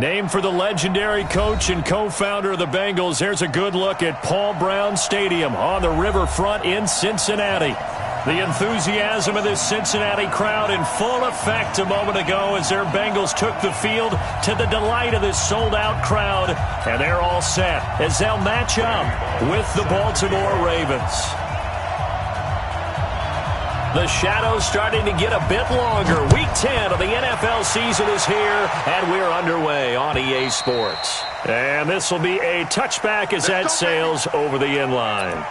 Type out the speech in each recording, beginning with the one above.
Named for the legendary coach and co-founder of the Bengals, here's a good look at Paul Brown Stadium on the riverfront in Cincinnati. The enthusiasm of this Cincinnati crowd in full effect a moment ago as their Bengals took the field to the delight of this sold-out crowd. And they're all set as they'll match up with the Baltimore Ravens. The shadow's starting to get a bit longer. Week 10 of the NFL season is here, and we're underway on EA Sports. And this will be a touchback as that sails over the end line.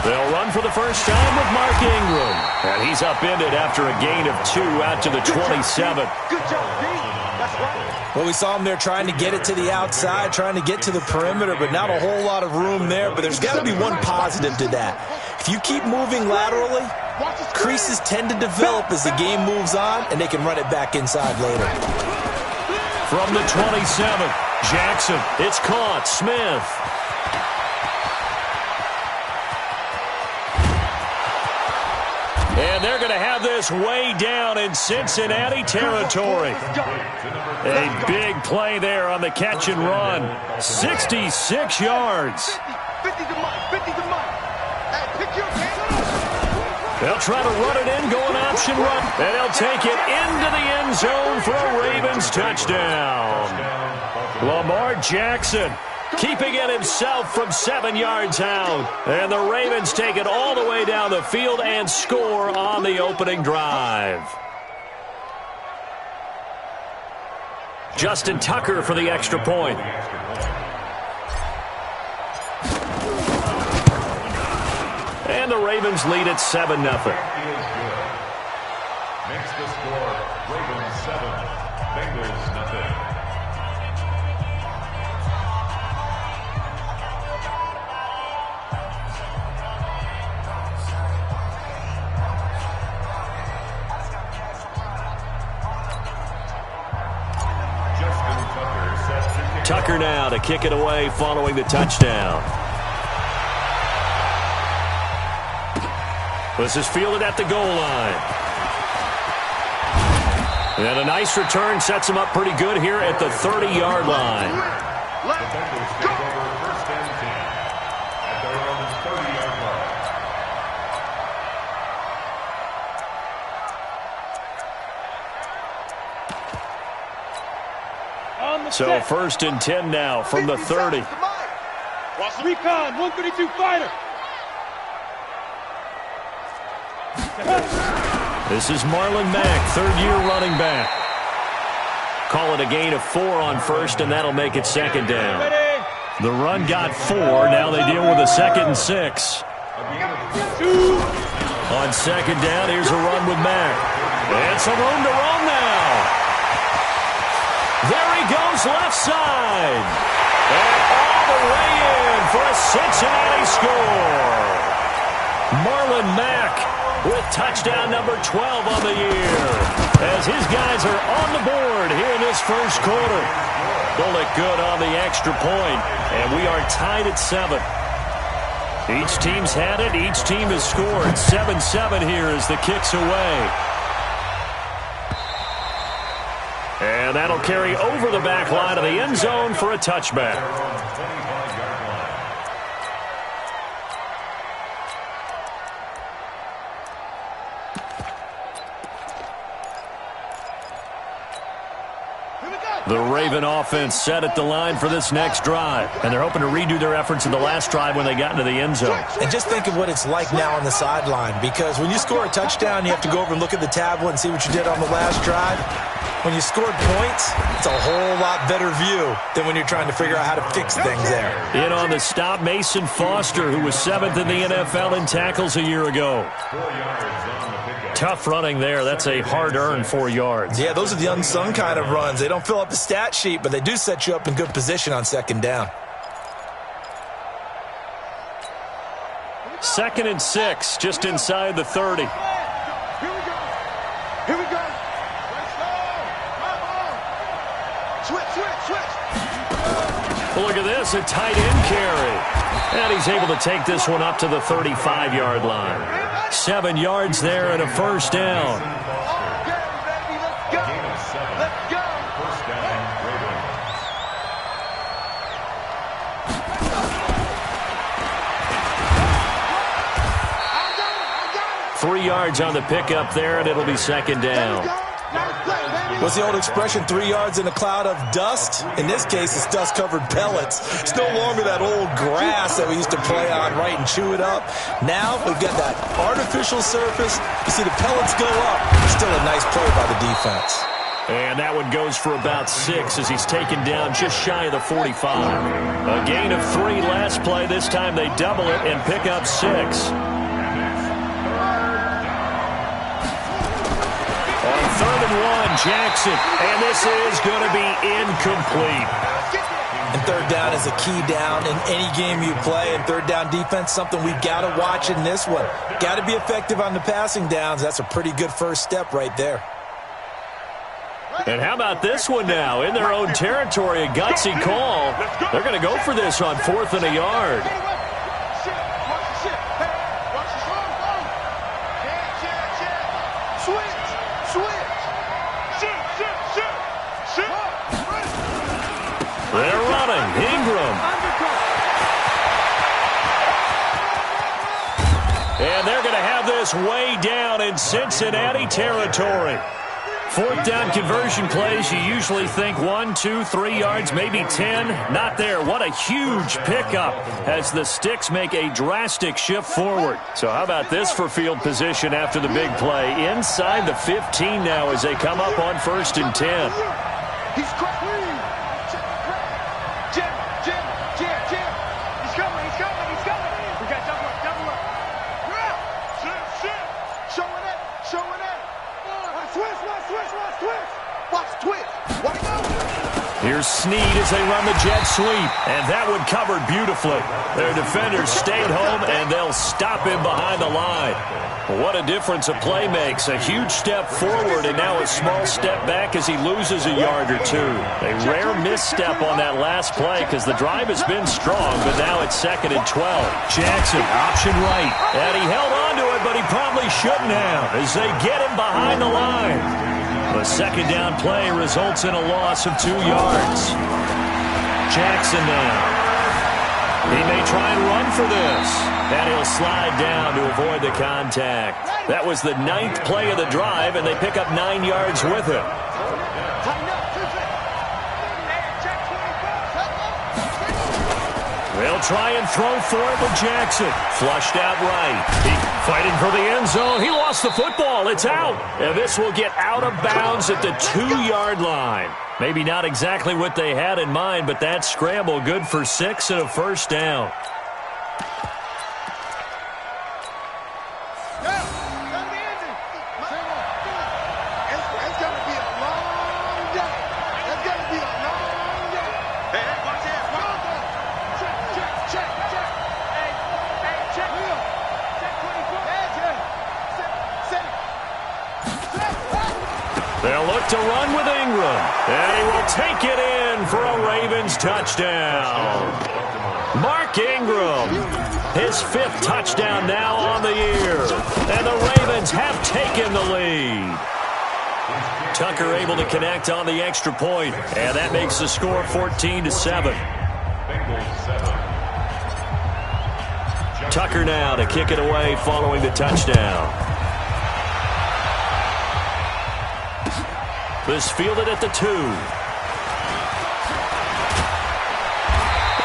They'll run for the first time with Mark Ingram. And he's upended after a gain of 2 out to the 27. Good job, D. That's right. Well, we saw him there trying to get it to the outside, trying to get to the perimeter, but not a whole lot of room there. But there's got to be one positive to that. If you keep moving laterally, creases tend to develop as the game moves on, and they can run it back inside later. From the 27, Jackson. It's caught. Smith. And they're going to have this way down in Cincinnati territory. A big play there on the catch and run. 66 yards. 50 to Mike. 50 to Mike. Hey, pick your They'll try to run it in, go an option run. And they'll take it into the end zone for a Ravens touchdown. Lamar Jackson keeping it himself from 7 yards out. And the Ravens take it all the way down the field and score on the opening drive. Justin Tucker for the extra point. And the Ravens lead at 7-0. Makes the score Ravens 7, Bengals nothing. Tucker now to kick it away following the touchdown. This is fielded at the goal line. And a nice return sets him up pretty good here at the 30-yard line. The Bengals take over first and 10 at their own 30-yard line. So first and 10 now from the 30. Watch the recon, 132 fighter. This is Marlon Mack, third-year running back. Call it a gain of 4 on first, and that'll make it second down. The run got 4. Now they deal with a 2nd and 6. On second down, here's a run with Mack. And some room to run now. There he goes left side. And all the way in for a Cincinnati score. Marlon Mack with touchdown number 12 on the year. As his guys are on the board here in this first quarter. Bullock good on the extra point. And we are tied at 7. Each team's had it. Each team has scored. 7-7 here as the kick's away. And that'll carry over the back line of the end zone for a touchback. The Raven offense set at the line for this next drive. And they're hoping to redo their efforts in the last drive when they got into the end zone. And just think of what it's like now on the sideline, because when you score a touchdown, you have to go over and look at the tablet and see what you did on the last drive. When you scored points, it's a whole lot better view than when you're trying to figure out how to fix things there. In on the stop, Mason Foster, who was 7th in the NFL in tackles a year ago. 4 yards on the pickup. Tough running there. That's a hard-earned 4 yards. Yeah, those are the unsung kind of runs. They don't fill up the stat sheet, but they do set you up in good position on second down. 2nd and 6, just inside the 30. Here we go. Here we go. Let's go. Come on. Switch. Well, look at this, a tight end carry. And he's able to take this one up to the 35-yard line. 7 yards there and a first down. Okay, baby, let's go. Let's go. First down, Ravens. 3 yards on the pickup there, and it'll be 2nd down. What's the old expression, 3 yards in a cloud of dust? In this case, it's dust-covered pellets. It's no longer that old grass that we used to play on, right, and chew it up. Now we've got that artificial surface. You see the pellets go up. Still a nice play by the defense. And that one goes for about 6 as he's taken down just shy of the 45. A gain of 3 last play. This time they double it and pick up 6. On 3rd and 1, Jackson, and this is going to be incomplete. And 3rd down is a key down in any game you play. And 3rd down defense, something we've got to watch in this one. Got to be effective on the passing downs. That's a pretty good first step right there. And how about this one now? In their own territory, a gutsy call. They're going to go for this on 4th and a yard. They're running. Ingram. And they're going to have this way down in Cincinnati territory. 4th down conversion plays, you usually think 1, 2, 3 yards, maybe 10. Not there. What a huge pickup as the Sticks make a drastic shift forward. So how about this for field position after the big play? Inside the 15 now as they come up on 1st and 10. He's cracked. Jim. He's coming. We got double up. Showing it. Watch twist. Watch out. Here's Snead as they run the jet sweep. And that one covered beautifully. Their defenders stayed home, and they'll stop him behind the line. What a difference a play makes. A huge step forward and now a small step back as he loses a yard or 2. A rare misstep on that last play because the drive has been strong, but now it's 2nd and 12. Jackson, option right. And he held on to it, but he probably shouldn't have as they get him behind the line. The 2nd down play results in a loss of 2 yards. Jackson now. He may try and run for this. And he'll slide down to avoid the contact. That was the 9th play of the drive, and they pick up 9 yards with it. They'll try and throw for it with Jackson. Flushed out right. Fighting for the end zone. He lost the football. It's out. And this will get out of bounds at the 2-yard line. Maybe not exactly what they had in mind, but that scramble good for 6 and a first down. They'll look to run with Ingram. And he will take it in for a Ravens touchdown. Mark Ingram, his 5th touchdown now on the year. And the Ravens have taken the lead. Tucker able to connect on the extra point. And that makes the score 14-7. Tucker now to kick it away following the touchdown. This fielded at the 2.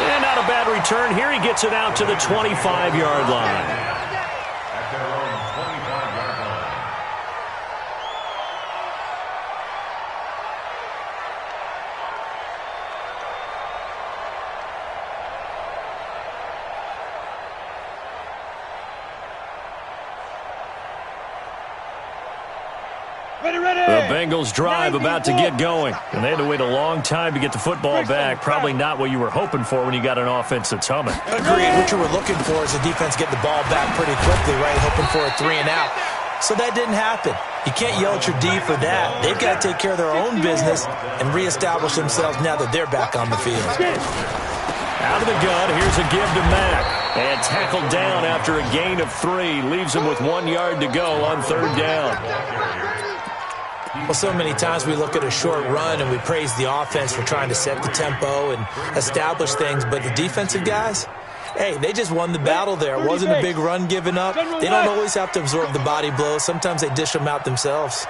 And not a bad return. Here he gets it out to the 25-yard line. At their own 25-yard line. The Bengals drive about to get going, and they had to wait a long time to get the football back. Probably not what you were hoping for when you got an offense that's humming. Agreed. What you were looking for is the defense get the ball back pretty quickly, right? Hoping for a 3 and out. So that didn't happen. You can't yell at your D for that. They've got to take care of their own business and reestablish themselves now that they're back on the field. Out of the gun, here's a give to Mack. And tackled down after a gain of 3. Leaves him with 1 yard to go on 3rd down. Well, so many times we look at a short run and we praise the offense for trying to set the tempo and establish things, but the defensive guys, hey, they just won the battle there. It wasn't a big run given up. They don't always have to absorb the body blows. Sometimes they dish them out themselves.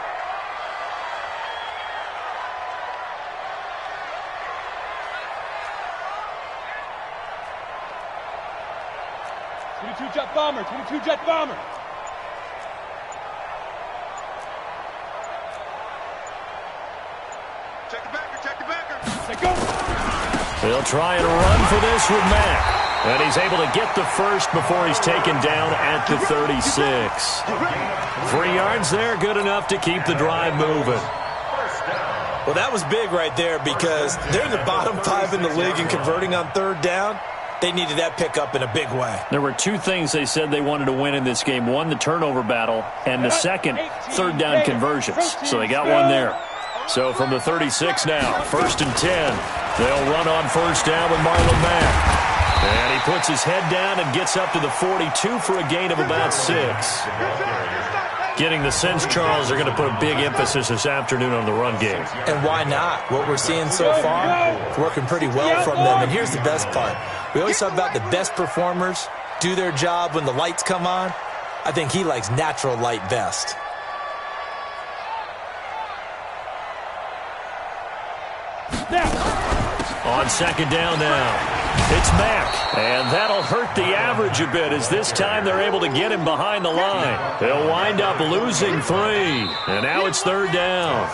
Jet bomber, 22 jet bomber. Check the backer. Take go. They'll try and run for this with Mack. And he's able to get the first before he's taken down at the 36. 3 yards there, good enough to keep the drive moving. Well, that was big right there because they're the bottom 5 in the league in converting on 3rd down. They needed that pickup in a big way. There were 2 things they said they wanted to win in this game. One, the turnover battle, and the second, 3rd down conversions. So they got one there. So from the 36 now, 1st and 10. They'll run on 1st down with Marlon Mack. And he puts his head down and gets up to the 42 for a gain of about 6. Getting the sense, Charles, they're going to put a big emphasis this afternoon on the run game. And why not? What we're seeing so far is working pretty well from them. And here's the best part. We always talk about the best performers do their job when the lights come on. I think he likes natural light best. On 2nd down now. It's Mack, and that'll hurt the average a bit as this time they're able to get him behind the line. They'll wind up losing 3, and now it's 3rd down.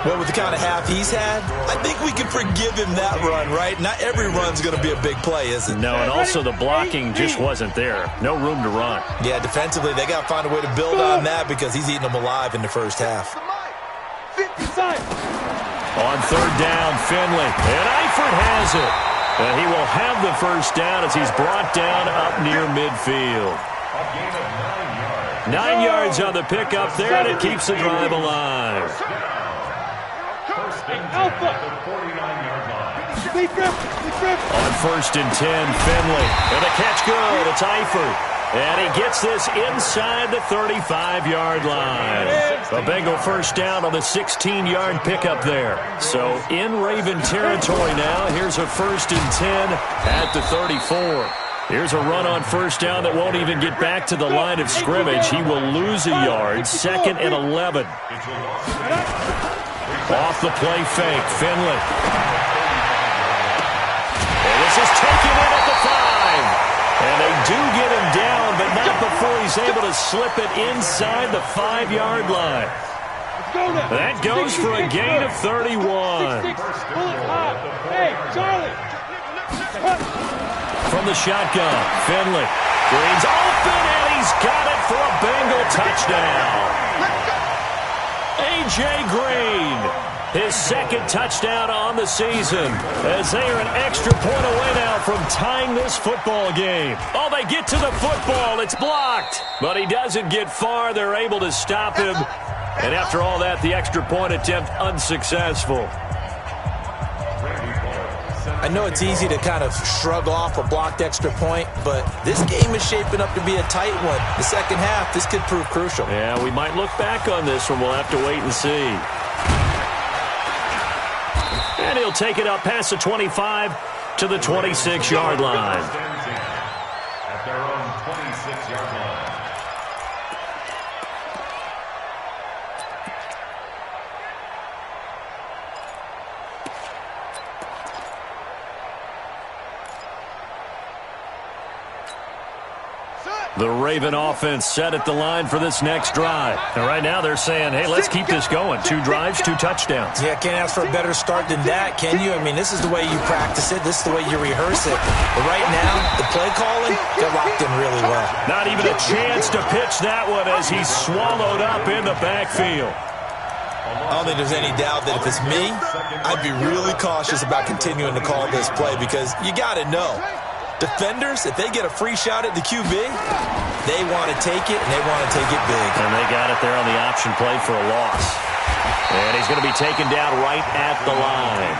Well, with the kind of half he's had, I think we can forgive him that run, right? Not every run's going to be a big play, is it? No, and also the blocking just wasn't there. No room to run. Yeah, defensively, they got to find a way to build on that because he's eating them alive in the first half. On 3rd down, Finley, and Eifert has it. And he will have the 1st down as he's brought down up near midfield. 9 yards on the pickup there, and it keeps the drive alive. On 1st and 10, Finley. And the catch good. It's Eifert. And he gets this inside the 35-yard line. A Bengal 1st down on the 16-yard pickup there. So in Raven territory now. Here's a 1st and 10 at the 34. Here's a run on 1st down that won't even get back to the line of scrimmage. He will lose a yard. 2nd and 11. Off the play fake, Finley. And this is taken in at the 5. And they do get him down, but not before he's able to slip it inside the 5-yard line. That goes for a gain of 31. Hey, Charlie. From the shotgun, Finley. Green's open, and he's got it for a Bengal touchdown. A.J. Green, his 2nd touchdown on the season, as they are an extra point away now from tying this football game. Oh, they get to the football. It's blocked. But he doesn't get far. They're able to stop him. And after all that, the extra point attempt unsuccessful. I know it's easy to kind of shrug off a blocked extra point, but this game is shaping up to be a tight one. The second half, this could prove crucial. Yeah, we might look back on this one. We'll have to wait and see. And he'll take it up past the 25 to the 26-yard line. At their own 26-yard line. The Raven offense set at the line for this next drive. And right now they're saying, hey, let's keep this going. 2 drives, 2 touchdowns. Yeah, can't ask for a better start than that, can you? I mean, this is the way you practice it. This is the way you rehearse it. But right now, the play calling, they're locked in really well. Not even a chance to pitch that one as he's swallowed up in the backfield. I don't think there's any doubt that if it's me, I'd be really cautious about continuing to call this play because you got to know. Defenders, if they get a free shot at the QB, they want to take it, and they want to take it big. And they got it there on the option play for a loss. And he's going to be taken down right at the line.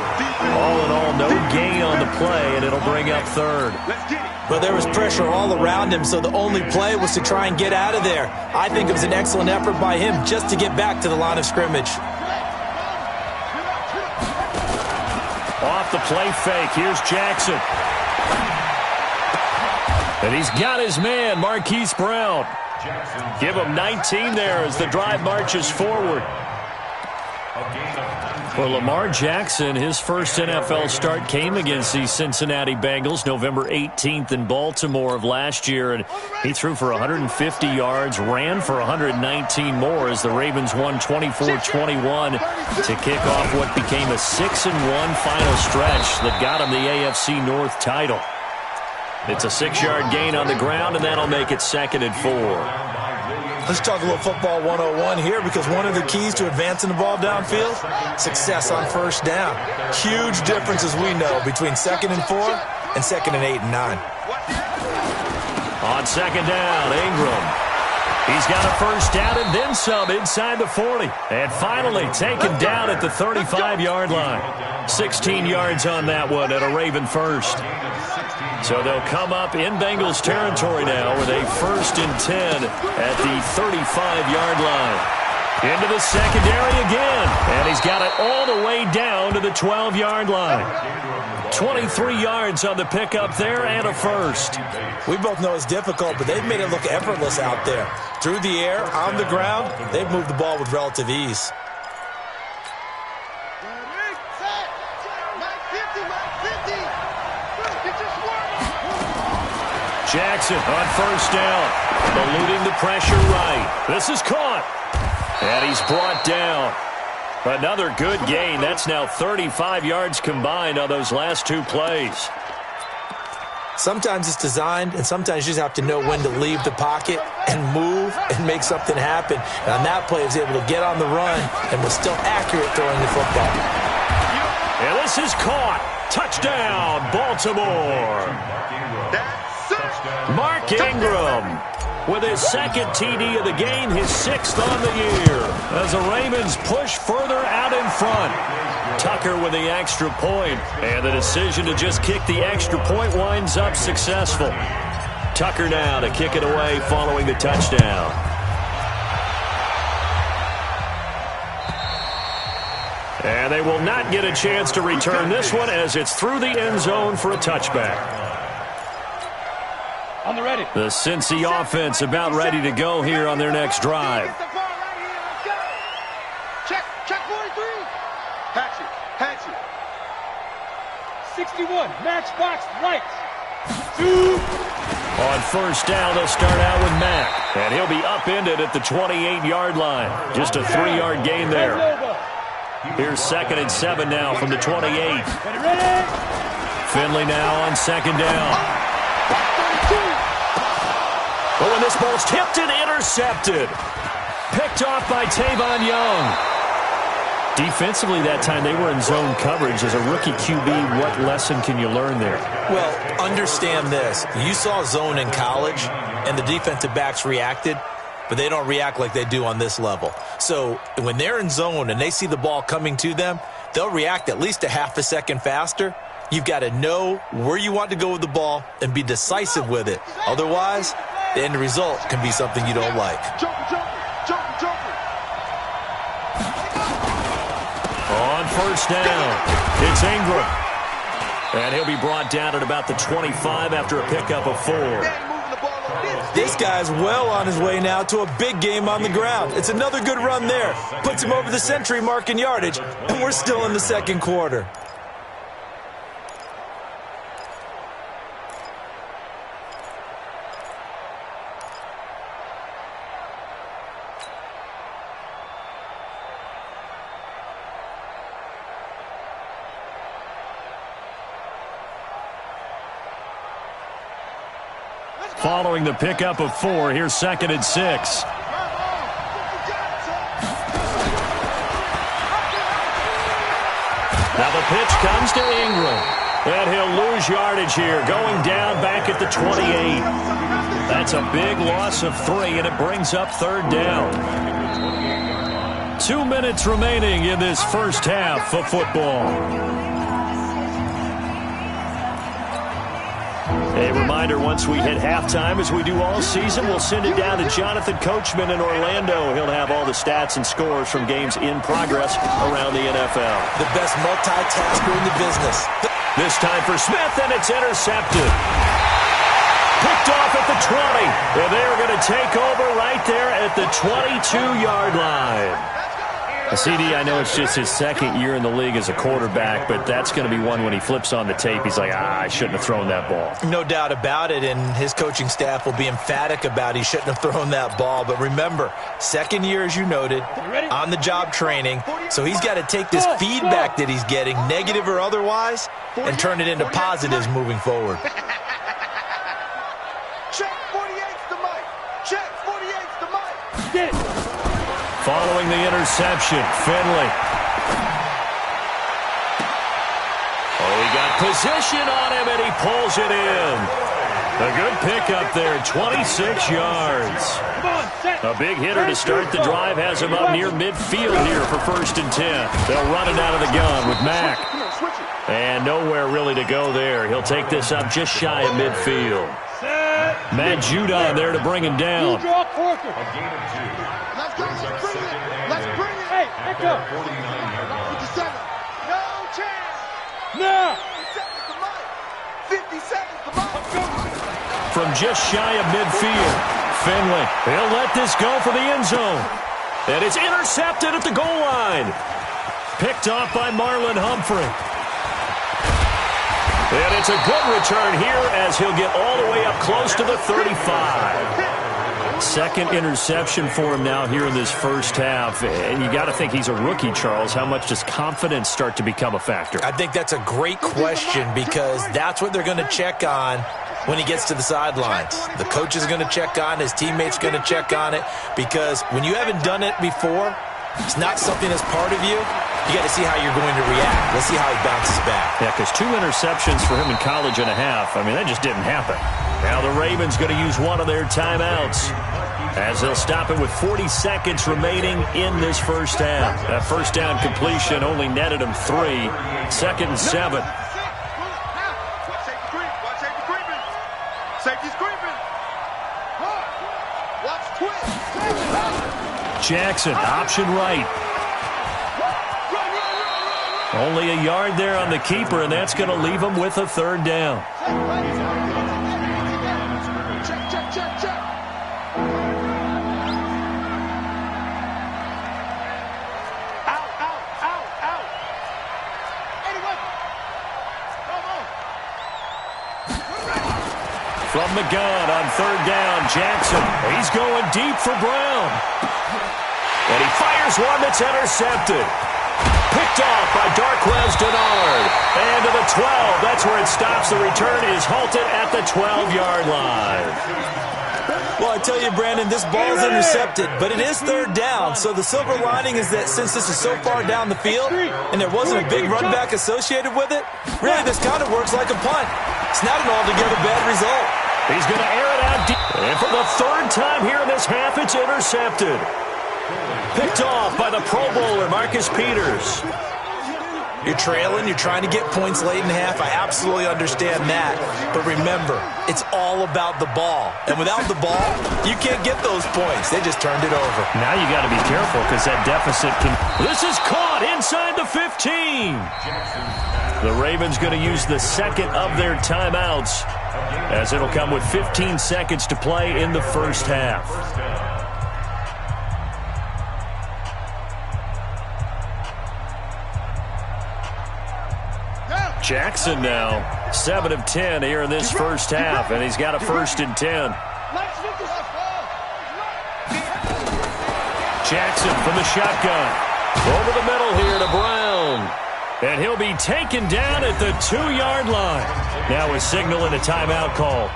All in all, no gain on the play, and it'll bring up third. But there was pressure all around him, so the only play was to try and get out of there. I think it was an excellent effort by him just to get back to the line of scrimmage. Off the play fake, here's Jackson. And he's got his man, Marquise Brown. Give him 19 there as the drive marches forward. For Lamar Jackson, his first NFL start came against the Cincinnati Bengals November 18th in Baltimore of last year, and he threw for 150 yards, ran for 119 more as the Ravens won 24-21 to kick off what became a 6-1 final stretch that got him the AFC North title. It's a 6-yard gain on the ground, and that'll make it 2nd and 4. Let's talk a little football 101 here because one of the keys to advancing the ball downfield, success on first down. Huge difference, as we know, between 2nd and 4 and 2nd and 8 and 9. On 2nd down, Ingram. He's got a first down and then some inside the 40. And finally taken down at the 35-yard line. 16 yards on that one and a Raven first. So they'll come up in Bengals territory now with a 1st and 10 at the 35-yard line. Into the secondary again. And he's got it all the way down to the 12-yard line. 23 yards on the pickup there and a first. We both know it's difficult, but they've made it look effortless out there. Through the air, on the ground, they've moved the ball with relative ease. Jackson on first down, eluding the pressure right. This is caught, and he's brought down. Another good gain. That's now 35 yards combined on those last 2 plays. Sometimes it's designed, and sometimes you just have to know when to leave the pocket and move and make something happen. And on that play, he was able to get on the run and was still accurate throwing the football. And this is caught. Touchdown, Baltimore. Mark Ingram with his 2nd TD of the game, his 6th on the year, as the Ravens push further out in front. Tucker with the extra point, and the decision to just kick the extra point winds up successful. Tucker now to kick it away following the touchdown. And they will not get a chance to return this one as it's through the end zone for a touchback. On the ready. The Cincy offense about ready to go here on their next drive. Check 43. Hatch it. 61, matchbox right. On first down, they'll start out with Mack. And he'll be upended at the 28-yard line. Just a 3-yard gain there. Here's 2nd and 7 now from the 28. Finley now on 2nd down. But when this ball's tipped and intercepted. Picked off by Tavon Young. Defensively that time, they were in zone coverage. As a rookie QB, what lesson can you learn there? Well, understand this. You saw zone in college, and the defensive backs reacted, but they don't react like they do on this level. So when they're in zone and they see the ball coming to them, they'll react at least a half a second faster. You've got to know where you want to go with the ball and be decisive with it. Otherwise, the end result can be something you don't like. On first down, it's Ingram. And he'll be brought down at about the 25 after a pickup of 4. This guy's well on his way now to a big game on the ground. It's another good run there. Puts him over the century mark in yardage, and we're still in the 2nd quarter. Following the pickup of 4, here's 2nd and 6. Now the pitch comes to Ingram. And he'll lose yardage here, going down back at the 28. That's a big loss of 3, and it brings up third down. 2 minutes remaining in this first half of football. A reminder, once we hit halftime, as we do all season, we'll send it down to Jonathan Coachman in Orlando. He'll have all the stats and scores from games in progress around the NFL. The best multitasker in the business. This time for Smith, and it's intercepted. Picked off at the 20, and they're going to take over right there at the 22-yard line. CD, I know it's just his second year in the league as a quarterback, but that's going to be one when he flips on the tape. He's like, I shouldn't have thrown that ball. No doubt about it, and his coaching staff will be emphatic about he shouldn't have thrown that ball. But remember, second year, as you noted, on-the-job training, so he's got to take this feedback that he's getting, negative or otherwise, and turn it into positives moving forward. Check 48's the mic. Check 48's the mic. Get it. Following the interception, Finley. Oh, he got position on him, and he pulls it in. A good pickup there, 26 yards. A big hitter to start the drive has him up near midfield here for 1st and 10. They'll run it out of the gun with Mack. And nowhere really to go there. He'll take this up just shy of midfield. Matt Judon there to bring him down. Let's go. Let's bring it. Let's bring it. Hey, back up. 57. No chance. No. 50 seconds to mine. From just shy of midfield, Finley. He'll let this go for the end zone. And it's intercepted at the goal line. Picked off by Marlon Humphrey. And it's a good return here as he'll get all the way up close to the 35. Second interception for him now here in this first half. And you got to think he's a rookie, Charles. How much does confidence start to become a factor? I think that's a great question because that's what they're going to check on when he gets to the sidelines. The coach is going to check on it. His teammates going to check on it because when you haven't done it before, it's not something that's part of you. You got to see how you're going to react. Let's see how he bounces back. Yeah, because 2 interceptions for him in college and a half. I mean, that just didn't happen. Now the Ravens going to use one of their timeouts as they'll stop it with 40 seconds remaining in this first half. That first down completion only netted him 3. 2nd and 7. Safety's creeping. Watch twist. Jackson, option right. Only a yard there on the keeper, and that's going to leave him with a third down. Check. Out. Anyway. Come on. From the gun on third down, Jackson. He's going deep for Brown. And he fires one that's intercepted. Picked off by Darquez Denard. And to the 12. That's where it stops. The return is halted at the 12-yard line. Well, I tell you, Brandon, this ball is intercepted, but it is third down. So the silver lining is that since this is so far down the field and there wasn't a big run back associated with it, really this kind of works like a punt. It's not an altogether bad result. He's going to air it out deep. And for the third time here in this half, it's intercepted. Picked off by the Pro Bowler, Marcus Peters. You're trailing, you're trying to get points late in half. I absolutely understand that. But remember, it's all about the ball. And without the ball, you can't get those points. They just turned it over. Now you got to be careful because that deficit can... This is caught inside the 15. The Ravens going to use the second of their timeouts as it'll come with 15 seconds to play in the first half. Jackson now, 7 of 10 here in this first half, and he's got a 1st and 10. Jackson from the shotgun. Over the middle here to Brown. And he'll be taken down at the 2-yard line. Now a signal and a timeout call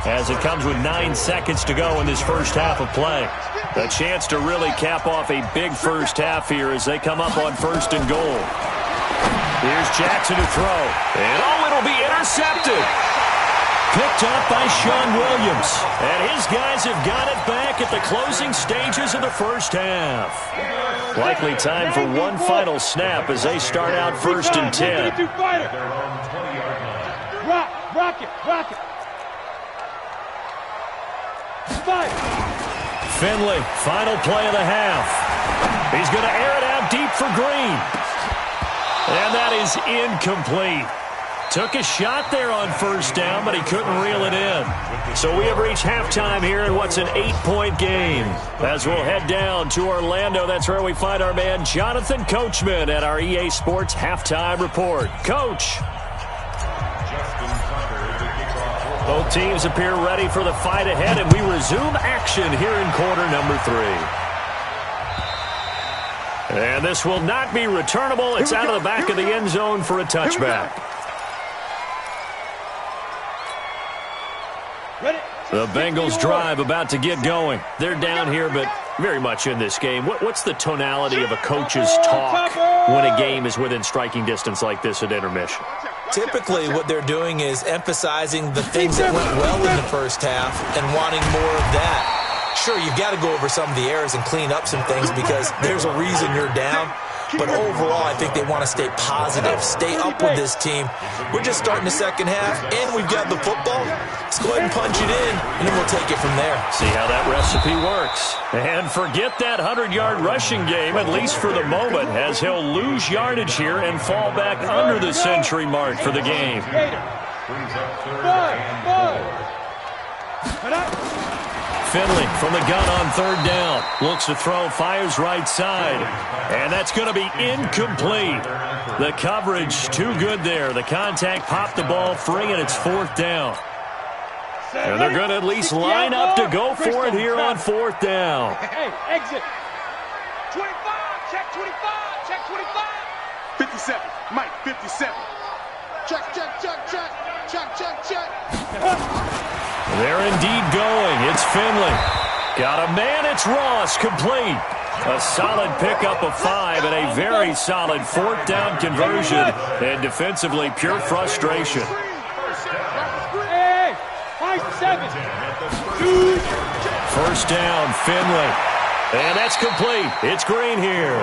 as it comes with 9 seconds to go in this first half of play. A chance to really cap off a big first half here as they come up on 1st and goal. Here's Jackson to throw. And it'll be intercepted. Picked up by Sean Williams. And his guys have got it back at the closing stages of the first half. Likely time for one final snap as they start out 1st and 10. Rock it. Finley, final play of the half. He's going to air it out deep for Green. And that is incomplete. Took a shot there on 1st down, but he couldn't reel it in. So we have reached halftime here in what's an 8-point game. As we'll head down to Orlando, that's where we find our man Jonathan Coachman at our EA Sports Halftime Report. Coach. Both teams appear ready for the fight ahead, and we resume action here in quarter number 3. And this will not be returnable. It's out of the back of the end zone for a touchback. The Bengals drive about to get going. They're down here, but very much in this game. What's the tonality of a coach's talk when a game is within striking distance like this at intermission? Typically, what they're doing is emphasizing the things that went well in the first half and wanting more of that. Sure, you've got to go over some of the errors and clean up some things because there's a reason you're down. But overall, I think they want to stay positive, stay up with this team. We're just starting the second half, and we've got the football. Let's go ahead and punch it in, and then we'll take it from there. See how that recipe works. And forget that 100-yard rushing game, at least for the moment, as he'll lose yardage here and fall back under the century mark for the game. Finley from the gun on 3rd down. Looks to throw, fires right side. And that's going to be incomplete. The coverage too good there. The contact popped the ball free, and it's 4th down. And they're going to at least line up to go for it here on 4th down. Hey, exit. 25, check 25, check 25. 57, Mike, 57. Check. They're indeed going. It's Finley. Got a man. It's Ross. Complete. A solid pickup of 5 and a very solid 4th down conversion. And defensively, pure frustration. Hey, 5-7. 1st down, Finley. And that's complete. It's Green here.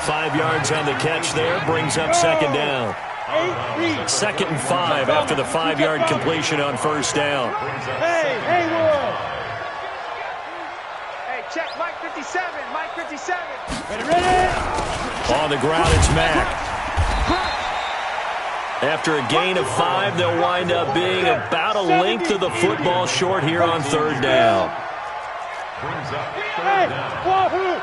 5 yards on the catch there. Brings up 2nd down. 2nd and 5 after the 5-yard completion on 1st down. Hey, Haywood. Hey, check Mike 57, Mike 57. Ready? On the ground, it's Mack. After a gain of 5, they'll wind up being about a length of the football short here on 3rd down. Hey, Wahoo.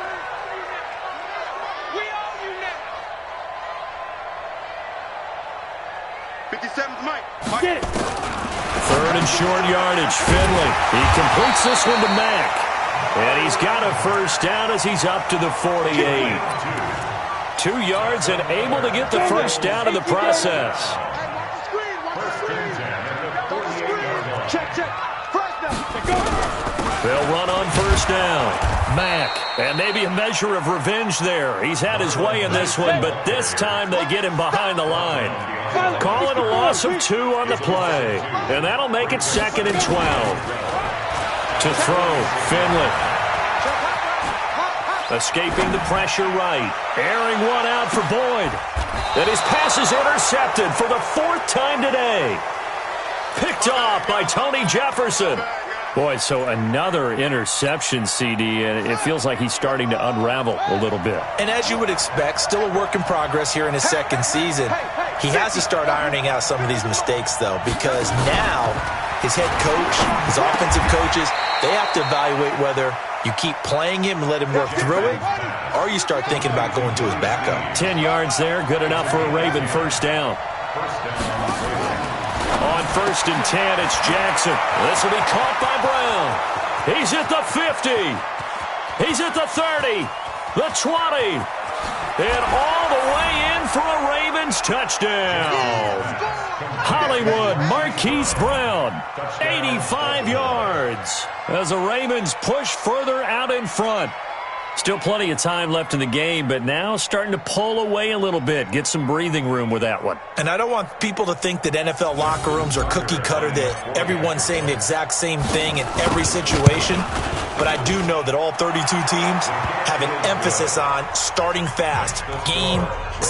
57's Mike. Get it. 3rd and short yardage. Finley. He completes this one to Mack. And he's got a 1st down as he's up to the 48. 2 yards and able to get the 1st down in the process. Check. First down. They'll run on 1st down. Mack. And maybe a measure of revenge there. He's had his way in this one, but this time they get him behind the line. Calling a loss of 2 on the play. And that'll make it 2nd and 12. To throw, Finley. Escaping the pressure right. Airing one out for Boyd. And his pass is intercepted for the 4th time today. Picked off by Tony Jefferson. Boy, so another interception, CD, and it feels like he's starting to unravel a little bit. And as you would expect, still a work in progress here in his 2nd season. He has to start ironing out some of these mistakes, though, because now his head coach, his offensive coaches, they have to evaluate whether you keep playing him and let him work through it, or you start thinking about going to his backup. 10 yards there, good enough for a Raven 1st down. On 1st and 10, it's Jackson. This will be caught by Brown. He's at the 50. He's at the 30. The 20. And all the way in for a Ravens touchdown. Hollywood Marquise Brown, 85 yards. As the Ravens push further out in front. Still plenty of time left in the game, but now starting to pull away a little bit. Get some breathing room with that one. And I don't want people to think that NFL locker rooms are cookie cutter, that everyone's saying the exact same thing in every situation. But I do know that all 32 teams have an emphasis on starting fast. Game,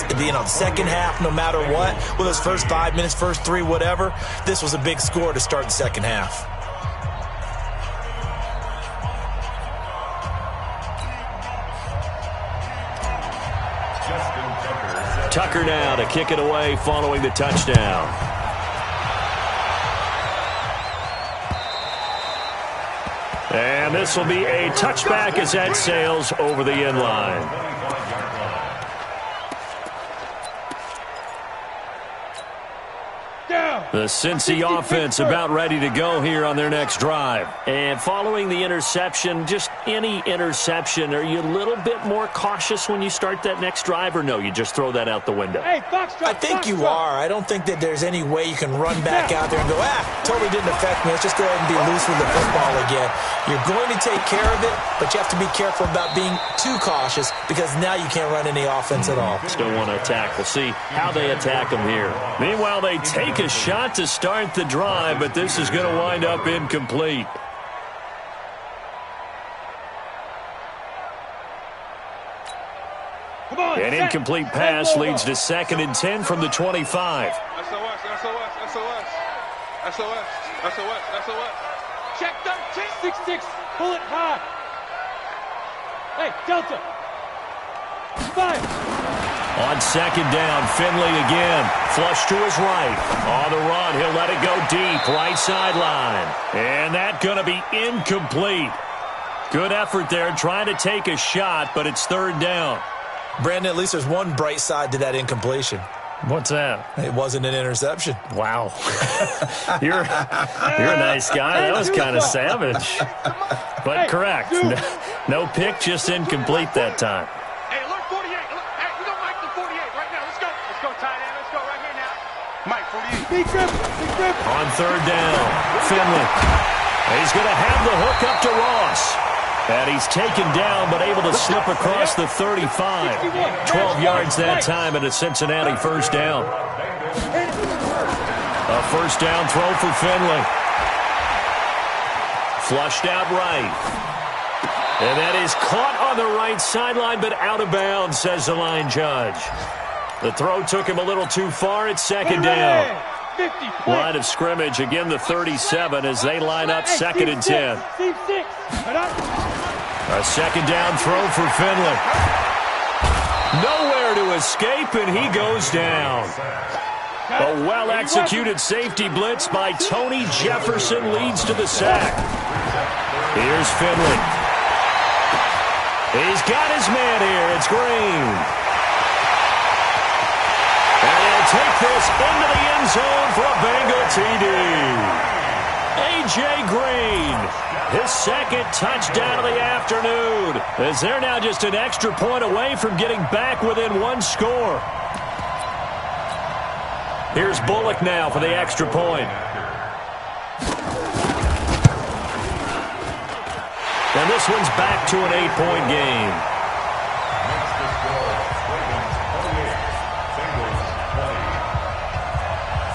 the second half, no matter what. Whether it's first 5 minutes, first 3, whatever. This was a big score to start the second half. Tucker now to kick it away following the touchdown. And this will be a touchback as that sails over the end line. The Cincy offense about ready to go here on their next drive. And following the interception, just any interception, are you a little bit more cautious when you start that next drive, or no, you just throw that out the window? Hey, I think you are. I don't think that there's any way you can run back out there and go, totally didn't affect me. Let's just go ahead and be loose with the football again. You're going to take care of it, but you have to be careful about being too cautious because now you can't run any offense at all. Still want to attack. We'll see how they attack them here. Meanwhile, they take a shot to start the drive, but this is going to wind up incomplete. An incomplete pass leads to 2nd and 10 from the 25. SOS. Check 13. 6-6. Pull it high. Hey, Delta. 5. On 2nd down, Finley again. Flush to his right. On the run, he'll let it go deep. Right sideline. And that's going to be incomplete. Good effort there trying to take a shot, but it's 3rd down. Brandon, at least there's one bright side to that incompletion. What's that? It wasn't an interception. Wow. You're a nice guy. That was kind of savage. But correct. No pick, just incomplete that time. Hey, look, 48. Look, hey, we got Mike to 48 right now. Let's go. Let's go, tight end. Let's go right here now. Mike, 48. Big grip. On 3rd down, Finley. He's going to have the hook up to Ross. And he's taken down, but able to slip across the 35. 12 yards that time, and a Cincinnati 1st down. A 1st down throw for Finley. Flushed out right. And that is caught on the right sideline, but out of bounds, says the line judge. The throw took him a little too far. It's 2nd down. Line of scrimmage, again the 37 as they line up 2nd and 10. A 2nd down throw for Finley. Nowhere to escape, and he goes down. A well-executed safety blitz by Tony Jefferson leads to the sack. Here's Finley. He's got his man here. It's Green. And he'll take this into the end zone for a Bengal TD. A.J. Green, his 2nd touchdown of the afternoon, as they're now just an extra point away from getting back within 1 score. Here's Bullock now for the extra point. And this one's back to an 8-point game.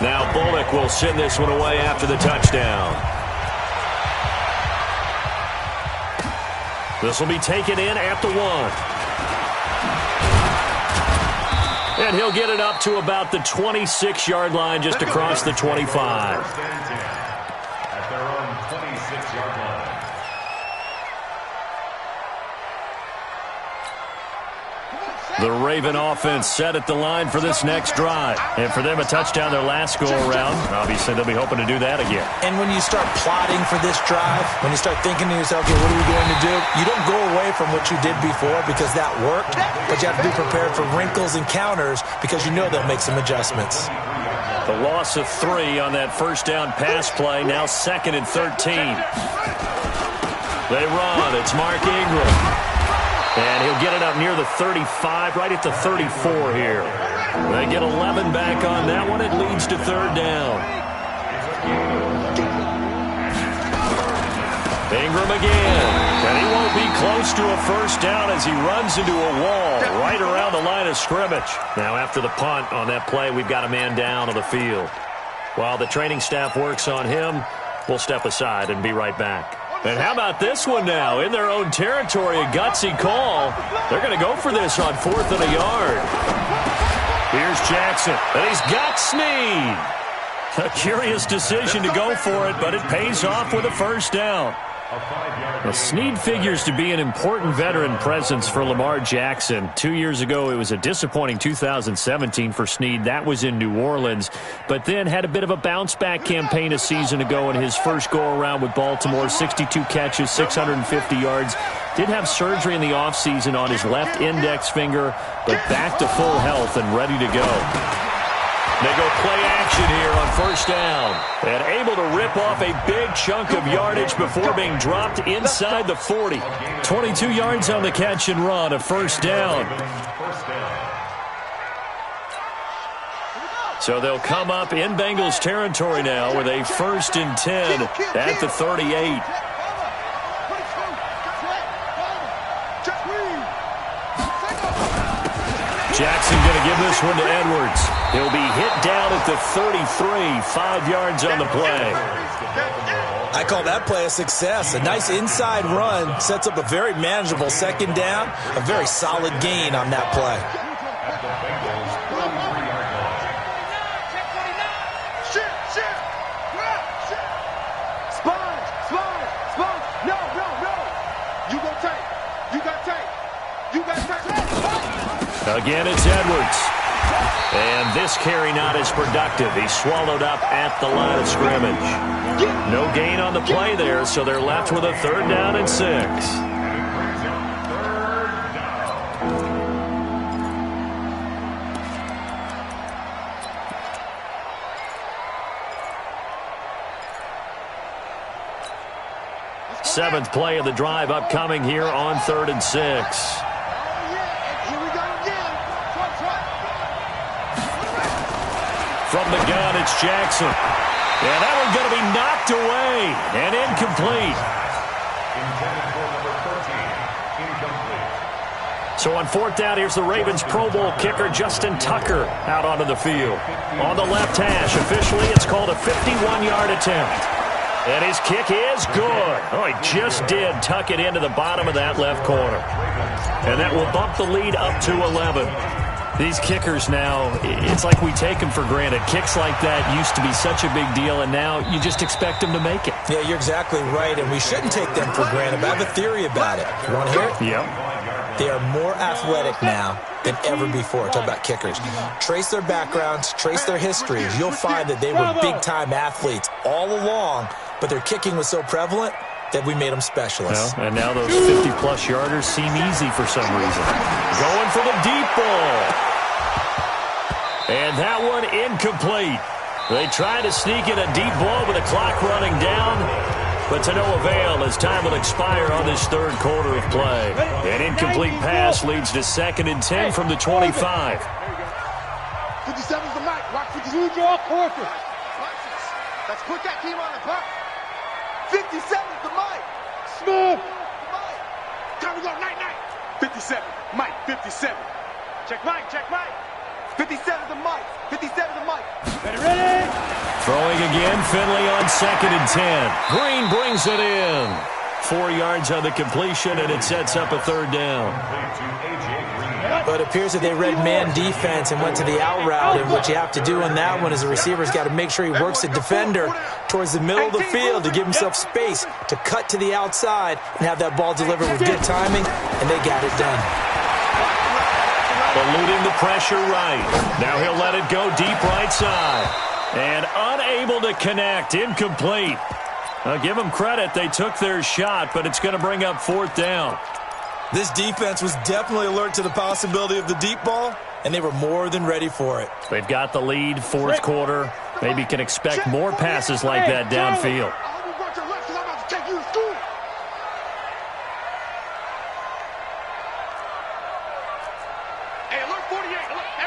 Now Bullock will send this one away after the touchdown. This will be taken in at the 1. And he'll get it up to about the 26-yard line, just across the 25. At their own 26-yard line. The Raven offense set at the line for this next drive. And for them, a touchdown their last go-around. Obviously, they'll be hoping to do that again. And when you start plotting for this drive, when you start thinking to yourself, okay, what are we going to do? You don't go away from what you did before because that worked, but you have to be prepared for wrinkles and counters because you know they'll make some adjustments. The loss of 3 on that 1st down pass play, now 2nd and 13. They run. It's Mark Ingram. And he'll get it up near the 35, right at the 34 here. They get 11 back on that one. It leads to 3rd down. Ingram again. And he won't be close to a first down as he runs into a wall right around the line of scrimmage. Now after the punt on that play, we've got a man down on the field. While the training staff works on him, we'll step aside and be right back. And how about this one now? In their own territory, a gutsy call. They're going to go for this on 4th and a yard. Here's Jackson, and he's got Snead. A curious decision to go for it, but it pays off with a first down. Now, Snead figures to be an important veteran presence for Lamar Jackson. 2 years ago, it was a disappointing 2017 for Snead. That was in New Orleans, but then had a bit of a bounce-back campaign a season ago in his first go-around with Baltimore. 62 catches, 650 yards. Did have surgery in the offseason on his left index finger, but back to full health and ready to go. They go play action here on first down. And able to rip off a big chunk of yardage before being dropped inside the 40. 22 yards on the catch and run, a first down. So they'll come up in Bengals territory now with a 1st and 10 at the 38. Jackson going to give this one to Edwards. He'll be hit down at the 33, 5 yards on the play. I call that play a success. A nice inside run sets up a very manageable second down. A very solid gain on that play. Again, it's Edwards. And this carry not as productive. He's swallowed up at the line of scrimmage. No gain on the play there, so they're left with a 3rd down and 6. Seventh play of the drive upcoming here on 3rd and 6. From the gun, it's Jackson. And that one's going to be knocked away and incomplete. So on 4th down, here's the Ravens Pro Bowl kicker, Justin Tucker, out onto the field. On the left hash, officially, it's called a 51-yard attempt. And his kick is good. Oh, he just did tuck it into the bottom of that left corner. And that will bump the lead up to 11. These kickers now, it's like we take them for granted. Kicks like that used to be such a big deal, and now you just expect them to make it. Yeah, you're exactly right, and we shouldn't take them for granted, but I have a theory about it. You want to hear it? Yep. They are more athletic now than ever before. Talk about kickers. Trace their backgrounds, trace their histories. You'll find that they were big-time athletes all along, but their kicking was so prevalent that we made them specialists. Well, and now those 50-plus yarders seem easy for some reason. Going for the deep ball. And that one incomplete. They try to sneak in a deep ball with the clock running down, but to no avail as time will expire on this 3rd quarter of play. An incomplete pass leads to 2nd and 10 from the 25. 57's the mic. Watch 57. You draw corporate. Let's put that team on the clock. 57's the mic. Smooth. Time to go. Night. 57. Mike, 57. Check Mike. 57's the mic. 57's the mic. Ready? Throwing again, Finley on 2nd and 10. Green brings it in. 4 yards on the completion, and it sets up a 3rd down. But it appears that they read man defense and went to the out route, and what you have to do on that one is the receiver's got to make sure he works the defender towards the middle of the field to give himself space to cut to the outside and have that ball delivered with good timing, and they got it done. Eluding the pressure right. Now he'll let it go deep right side. And unable to connect. Incomplete. I'll give them credit. They took their shot, but it's going to bring up 4th down. This defense was definitely alert to the possibility of the deep ball, and they were more than ready for it. They've got the lead, 4th quarter. Maybe can expect more passes like that downfield.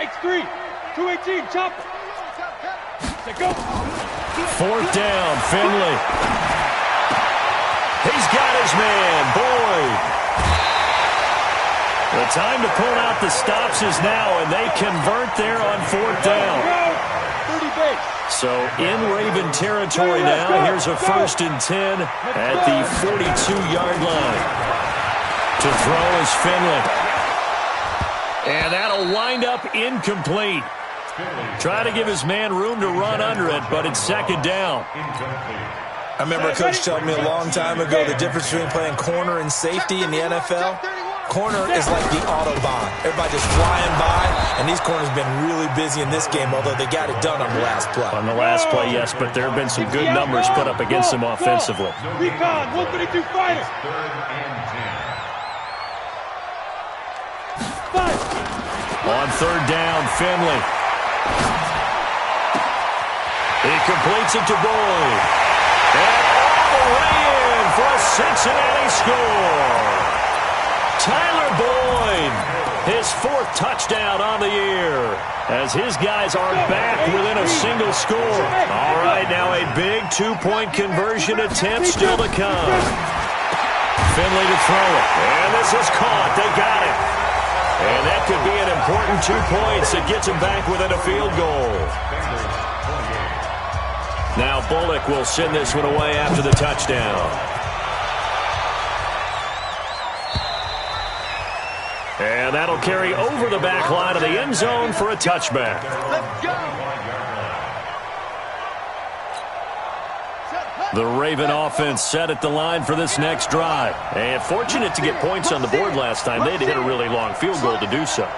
X3, 218, chopper. Let's go. 4th down, Finley. He's got his man, Boyd. The time to pull out the stops is now, and they convert there on 4th down. So in Raven territory now. Here's a 1st and 10 at the 42-yard line. To throw is Finley. And that'll wind up incomplete. Try to give his man room to run under it, but it's 2nd down. I remember a coach telling me a long time ago the difference between playing corner and safety in the NFL. Corner is like the Autobahn. Everybody just flying by, and these corners have been really busy in this game, although they got it done on the last play. On the last play, yes, but there have been some good numbers put up against them offensively. Recon, 132 fighter. On 3rd down, Finley. He completes it to Boyd. And all the way in for a Cincinnati score. Tyler Boyd, his 4th touchdown on the year, as his guys are back within a single score. All right, now a big 2-point conversion attempt still to come. Finley to throw it, and this is caught. They got it. And that could be an important 2 points that gets him back within a field goal. Now Bullock will send this one away after the touchdown. And that'll carry over the back line of the end zone for a touchback. Let's go. The Raven offense set at the line for this next drive. And fortunate to get points on the board last time. They had to hit a really long field goal to do so.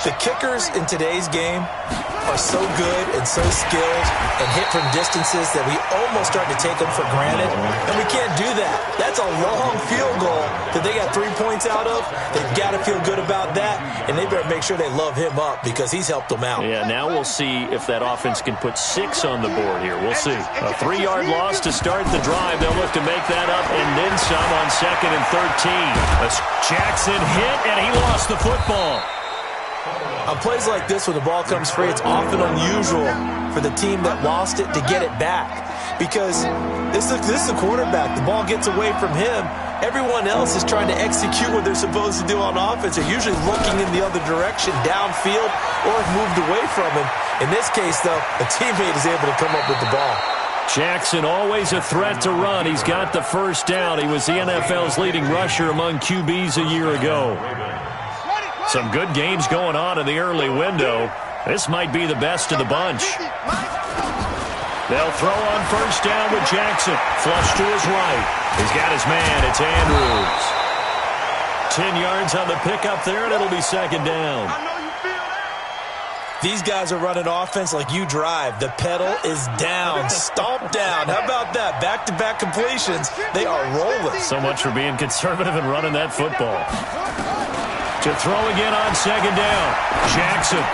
The kickers in today's game are so good and so skilled and hit from distances that we almost start to take them for granted. And we can't do that. That's a long field goal that they got 3 points out of. They've got to feel good about that, and they better make sure they love him up because he's helped them out. Yeah, now we'll see if that offense can put 6 on the board here. We'll see. A 3-yard loss to start the drive. They'll look to make that up and then some on 2nd and 13. As Jackson hit, and he lost the football. On plays like this where the ball comes free, it's often unusual for the team that lost it to get it back because this is a quarterback. The ball gets away from him. Everyone else is trying to execute what they're supposed to do on offense. They're usually looking in the other direction, downfield, or have moved away from him. In this case, though, a teammate is able to come up with the ball. Jackson always a threat to run. He's got the 1st down. He was the NFL's leading rusher among QBs a year ago. Some good games going on in the early window. This might be the best of the bunch. They'll throw on 1st down with Jackson. Flush to his right. He's got his man. It's Andrews. 10 yards on the pickup there, and it'll be 2nd down. These guys are running offense like you drive. The pedal is down, stomp down. How about that? Back-to-back completions. They are rolling. So much for being conservative and running that football. To throw again on 2nd down. Jackson.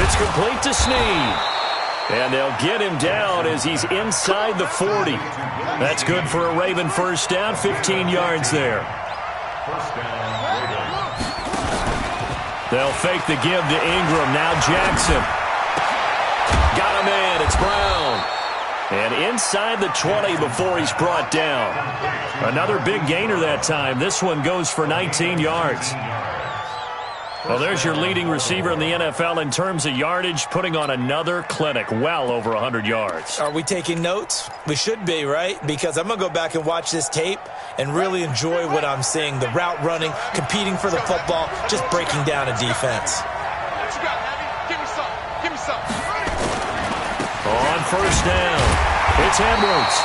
It's complete to Snead. And they'll get him down as he's inside the 40. That's good for a Raven 1st down, 15 yards there. They'll fake the give to Ingram. Now Jackson. Got a man. It's Brown. And inside the 20 before he's brought down. Another big gainer that time. This one goes for 19 yards. Well, there's your leading receiver in the NFL in terms of yardage, putting on another clinic, well over 100 yards. Are we taking notes? We should be, right? Because I'm going to go back and watch this tape and really enjoy what I'm seeing. The route running, competing for the football, just breaking down a defense. What you got, Abby? Give me some. Give me some. On 1st down, it's Edwards.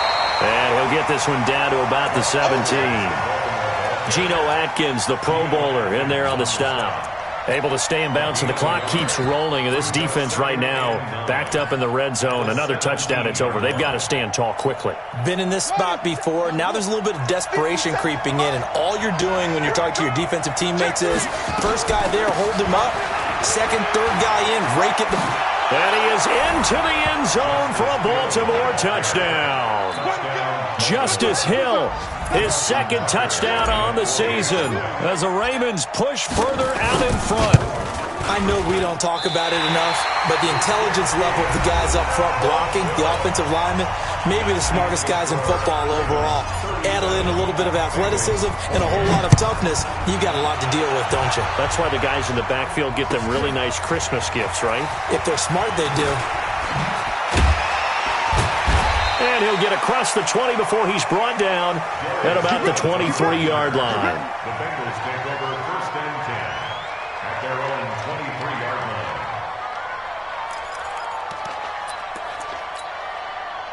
And he'll get this one down to about the 17. Geno Atkins, the Pro Bowler, in there on the stop. Able to stay in bounds, so the clock keeps rolling. And this defense right now backed up in the red zone. Another touchdown, it's over. They've got to stand tall quickly. Been in this spot before. Now there's a little bit of desperation creeping in. And all you're doing when you're talking to your defensive teammates is, first guy there, hold him up. Second, third guy in, rake it. And he is into the end zone for a Baltimore touchdown. Justice Hill, his 2nd touchdown on the season as the Ravens push further out in front. I know we don't talk about it enough, but the intelligence level of the guys up front blocking, the offensive linemen, maybe the smartest guys in football overall. Add in a little bit of athleticism and a whole lot of toughness, you got a lot to deal with, don't you? That's why the guys in the backfield get them really nice Christmas gifts, right? If they're smart, they do. And he'll get across the 20 before he's brought down at about the 23-yard line. The Bengals take over first and 10 at their own 23-yard line.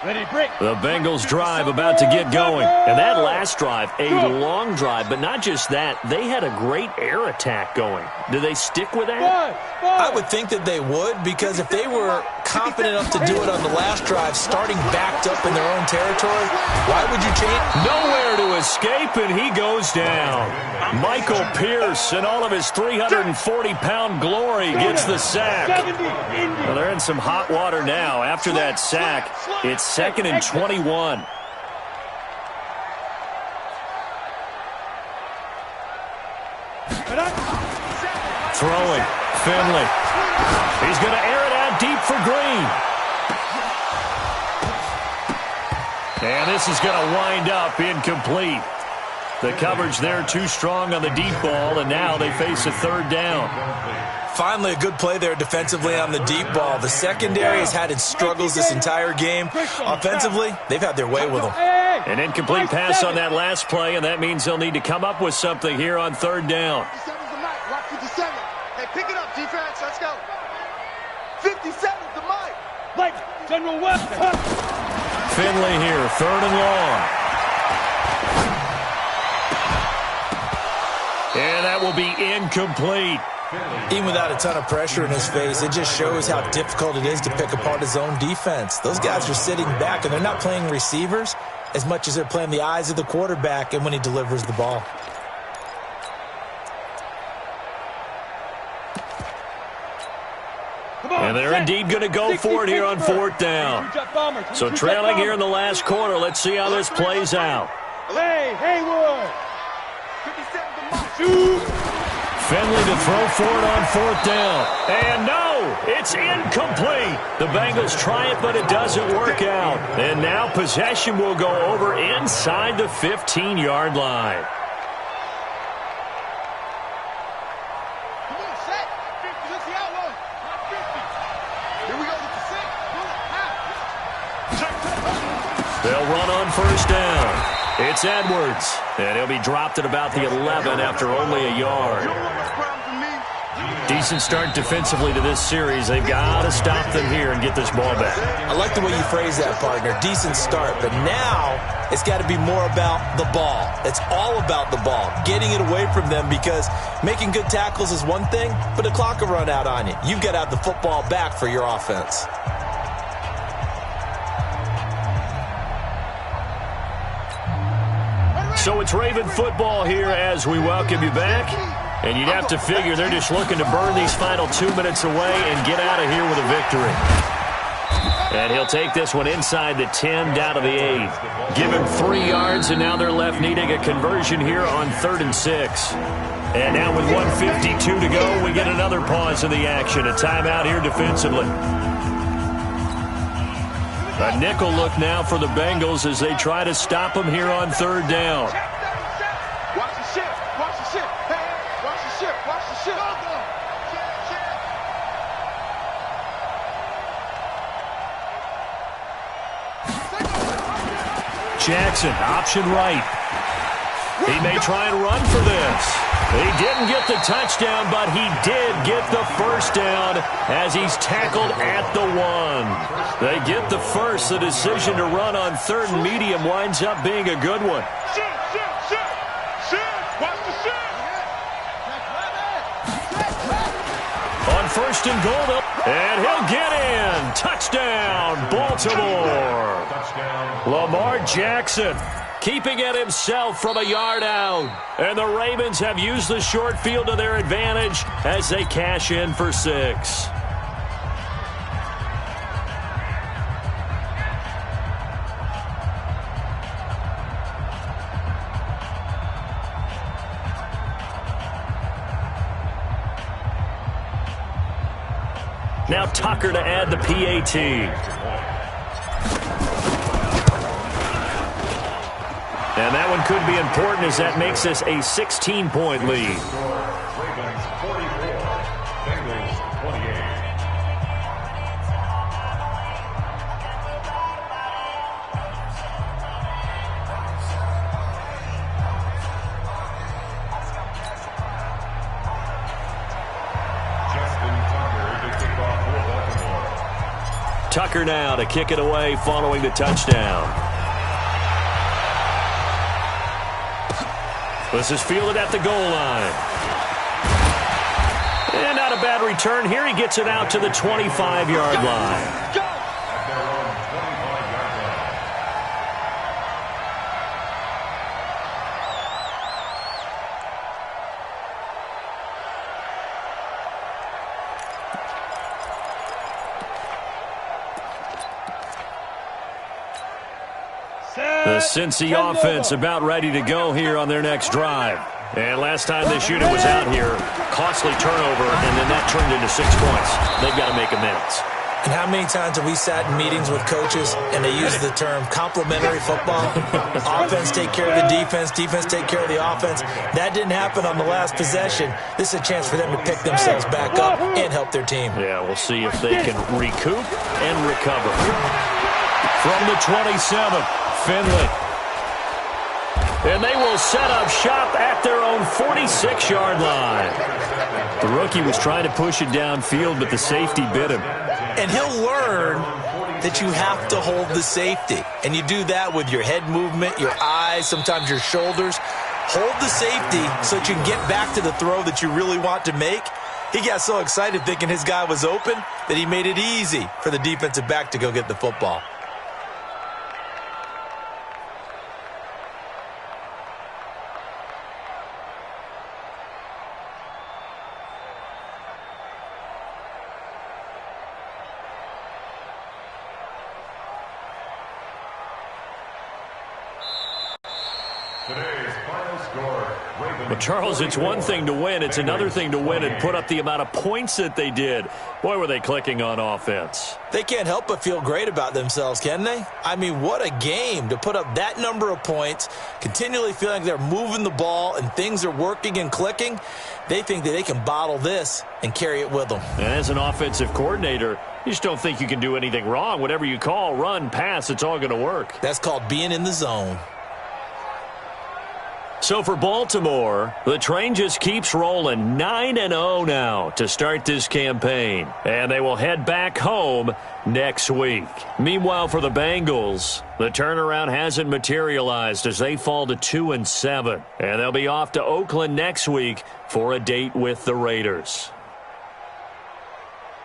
Ready, break. The Bengals drive about to get going. And that last drive, a long drive, but not just that, they had a great air attack going. Do they stick with that? I would think that they would, because if they were confident enough to do it on the last drive, starting backed up in their own territory, why would you change? Nowhere to escape, and he goes down. Michael Pierce, in all of his 340-pound glory, gets the sack. Well, they're in some hot water now. After that sack, it's 2nd and 21. Throwing, Finley. He's going to air it out deep for Green. And this is going to wind up incomplete. The coverage there too strong on the deep ball, and now they face a third down. Finally, a good play there defensively on the deep ball. The secondary has had its struggles this entire game. Offensively, they've had their way with them. An incomplete pass on that last play, and that means they'll need to come up with something here on third down. 57's the mic. Rock 57. Hey, pick it up, defense. Let's go. 57's the mic. Mike, General West. Finley here, third and long. And that will be incomplete. Even without a ton of pressure in his face, it just shows how difficult it is to pick apart his own defense. Those guys are sitting back, and they're not playing receivers as much as they're playing the eyes of the quarterback and when he delivers the ball. And they're indeed going to go for it here on fourth down. So trailing here in the last quarter, let's see how this plays out. Hey, Haywood. 57's the mic. Finley to throw for it on fourth down. And no, it's incomplete. The Bengals try it, but it doesn't work out. And now possession will go over inside the 15-yard line. Come on, set. 50. Let's see how long. Not 50. Here we go with the set. They'll run on first down. It's Edwards, and he'll be dropped at about the 11 after only a yard. Decent start defensively to this series. They've got to stop them here and get this ball back. I like the way you phrase that, partner. Decent start, but now it's got to be more about the ball. It's all about the ball, getting it away from them, because making good tackles is one thing, but the clock will run out on you. You've got to have the football back for your offense. So it's Raven football here as we welcome you back. And you'd have to figure they're just looking to burn these final 2 minutes away and get out of here with a victory. And he'll take this one inside the 10 down to the 8. Give him 3 yards, and now they're left needing a conversion here on 3rd and 6. And now with 1:52 to go, we get another pause in the action. A timeout here defensively. A nickel look now for the Bengals as they try to stop them here on third down. Watch the ship. Watch the ship. Hey, watch the ship. Watch the ship. Jackson, option right. He may try and run for this. He didn't get the touchdown, but he did get the first down as he's tackled at the 1. They get the first. The decision to run on 3rd and medium winds up being a good one. On 1st and goal, and he'll get in. Touchdown, Baltimore. Lamar Jackson keeping it himself from a yard out. And the Ravens have used the short field to their advantage as they cash in for 6. Now Tucker to add the PAT. And that one could be important as that makes us a 16-point lead. Ravens 44, Bengals 28. Tucker now to kick it away following the touchdown. This is fielded at the goal line. And not a bad return here. He gets it out to the 25-yard line. At their own 25-yard line. The Cincy offense about ready to go here on their next drive. And last time this unit was out here, costly turnover, and then that turned into 6 points. They've got to make amends. And how many times have we sat in meetings with coaches and they use the term complementary football? Offense take care of the defense, defense take care of the offense. That didn't happen on the last possession. This is a chance for them to pick themselves back up and help their team. Yeah, we'll see if they can recoup and recover. From the 27th, Finley. And they will set up shop at their own 46-yard line. The rookie was trying to push it downfield, but the safety bit him. And he'll learn that you have to hold the safety. And you do that with your head movement, your eyes, sometimes your shoulders. Hold the safety so that you can get back to the throw that you really want to make. He got so excited thinking his guy was open that he made it easy for the defensive back to go get the football. Well, Charles, it's one thing to win. It's another thing to win and put up the amount of points that they did. Boy, were they clicking on offense. They can't help but feel great about themselves, can they? I mean, what a game to put up that number of points, continually feeling they're moving the ball and things are working and clicking. They think that they can bottle this and carry it with them. And as an offensive coordinator, you just don't think you can do anything wrong. Whatever you call, run, pass, it's all going to work. That's called being in the zone. So for Baltimore, the train just keeps rolling 9-0 now to start this campaign. And they will head back home next week. Meanwhile, for the Bengals, the turnaround hasn't materialized as they fall to 2-7. And they'll be off to Oakland next week for a date with the Raiders.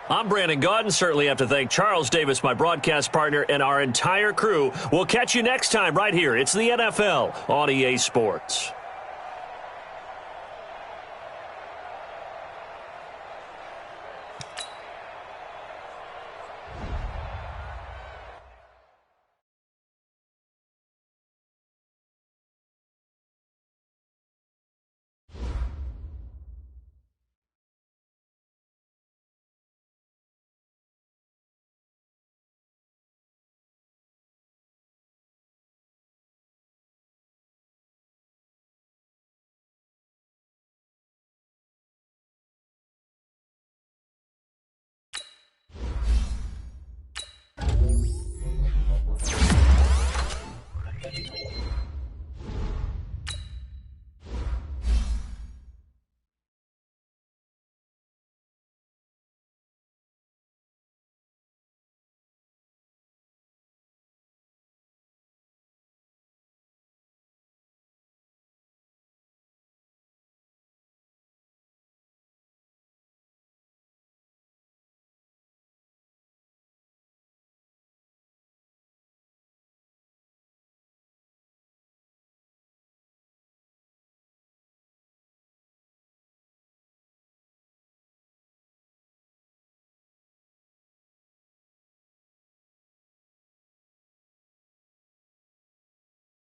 I'm Brandon Gaudin. Certainly have to thank Charles Davis, my broadcast partner, and our entire crew. We'll catch you next time right here. It's the NFL on EA Sports.